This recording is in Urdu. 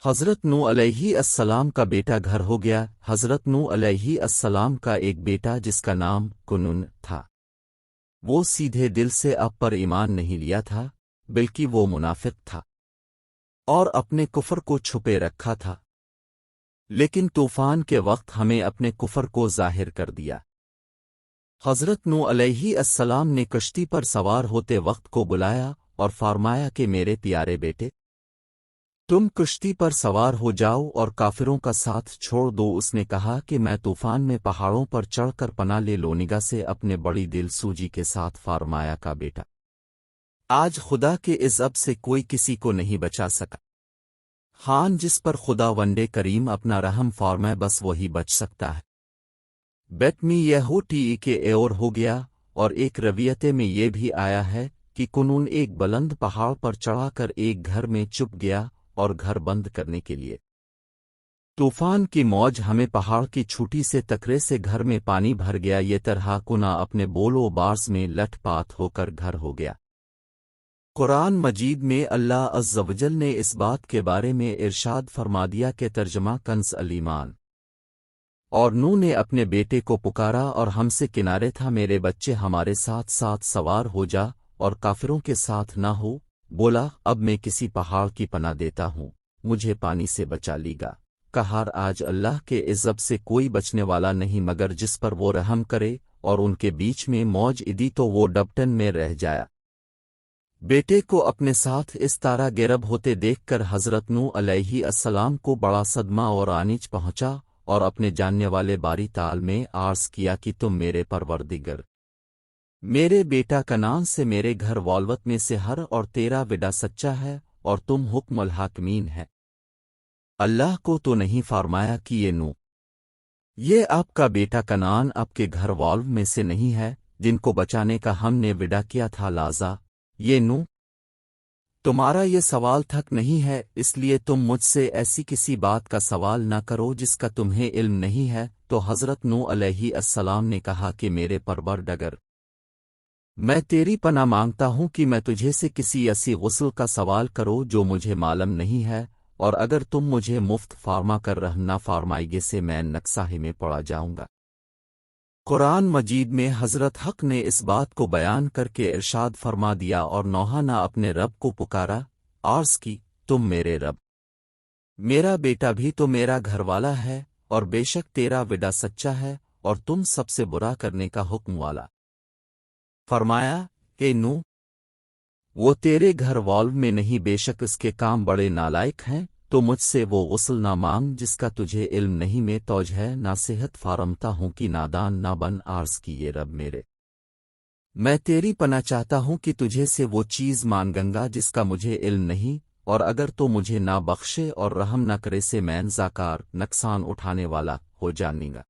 حضرت نو علیہ السلام کا بیٹا گھر ہو گیا۔ حضرت نو علیہ السلام کا ایک بیٹا جس کا نام کنون تھا، وہ سیدھے دل سے اب پر ایمان نہیں لیا تھا، بلکہ وہ منافق تھا اور اپنے کفر کو چھپے رکھا تھا، لیکن طوفان کے وقت ہمیں اپنے کفر کو ظاہر کر دیا۔ حضرت نو علیہ السلام نے کشتی پر سوار ہوتے وقت کو بلایا اور فرمایا کہ میرے پیارے بیٹے، تم کشتی پر سوار ہو جاؤ اور کافروں کا ساتھ چھوڑ دو۔ اس نے کہا کہ میں طوفان میں پہاڑوں پر چڑھ کر پناہ لے لونگا سے اپنے بڑی دل سوجی کے ساتھ فرمایا کا بیٹا، آج خدا کے عذاب سے کوئی کسی کو نہیں بچا سکا۔ خان جس پر خدا ونڈے کریم اپنا رحم فرمائے بس وہی بچ سکتا ہے۔ بیت میں یہ ہوتی کہ اور ہو گیا، اور ایک رویتے میں یہ بھی آیا ہے کہ کنون ایک بلند پہاڑ پر چڑھا کر ایک گھر میں چھپ گیا اور گھر بند کرنے کے لیے طوفان کی موج ہمیں پہاڑ کی چھوٹی سے ٹکرے سے گھر میں پانی بھر گیا، یہ طرح کنا اپنے بولو بارس میں لٹ پات ہو کر گھر ہو گیا۔ قرآن مجید میں اللہ عز و جل نے اس بات کے بارے میں ارشاد فرما دیا کہ ترجمہ کنز الایمان، اور نو نے اپنے بیٹے کو پکارا اور ہم سے کنارے تھا، میرے بچے ہمارے ساتھ ساتھ سوار ہو جا اور کافروں کے ساتھ نہ ہو۔ بولا اب میں کسی پہاڑ کی پناہ دیتا ہوں، مجھے پانی سے بچا لی گا۔ کہار آج اللہ کے عذاب سے کوئی بچنے والا نہیں مگر جس پر وہ رحم کرے، اور ان کے بیچ میں موج ادی تو وہ ڈبٹن میں رہ جایا۔ بیٹے کو اپنے ساتھ اس طرح گرب ہوتے دیکھ کر حضرت نو علیہ السلام کو بڑا صدمہ اور آنچ پہنچا، اور اپنے جاننے والے باری تعالی میں عرض کیا کہ تم میرے پروردگار، میرے بیٹا کنان سے میرے گھر والوت میں سے ہر اور تیرا وڈا سچا ہے، اور تم حکم الحاکمین ہے۔ اللہ کو تو نہیں فرمایا کہ یہ آپ کا بیٹا کنان آپ کے گھر والو میں سے نہیں ہے جن کو بچانے کا ہم نے وعدہ کیا تھا، لہذا یہ نو تمہارا یہ سوال تک نہیں ہے، اس لیے تم مجھ سے ایسی کسی بات کا سوال نہ کرو جس کا تمہیں علم نہیں ہے۔ تو حضرت نو علیہ السلام نے کہا کہ میرے پروردگار، میں تیری پناہ مانگتا ہوں کہ میں تجھے سے کسی ایسی غسل کا سوال کرو جو مجھے معلوم نہیں ہے، اور اگر تم مجھے مفت فرما کر رحم نہ فرمائیگے سے میں نقصاہی میں پڑا جاؤں گا۔ قرآن مجید میں حضرت حق نے اس بات کو بیان کر کے ارشاد فرما دیا، اور نوح نے اپنے رب کو پکارا، عرض کی تم میرے رب، میرا بیٹا بھی تو میرا گھر والا ہے، اور بے شک تیرا وعدہ سچا ہے، اور تم سب سے برا کرنے کا حکم والا۔ فرمایا کہ نو وہ تیرے گھر والو میں نہیں، بے شک اس کے کام بڑے نالائق ہیں، تو مجھ سے وہ غسل نہ مانگ جس کا تجھے علم نہیں، میں تجھے نصیحت فرماتا ہوں کہ نادان نہ بن۔ عرض کی یہ رب میرے، میں تیری پناہ چاہتا ہوں کہ تجھے سے وہ چیز مانگنگا جس کا مجھے علم نہیں، اور اگر تو مجھے نہ بخشے اور رحم نہ کرے سے میں زاکار نقصان اٹھانے والا ہو جانیں گا۔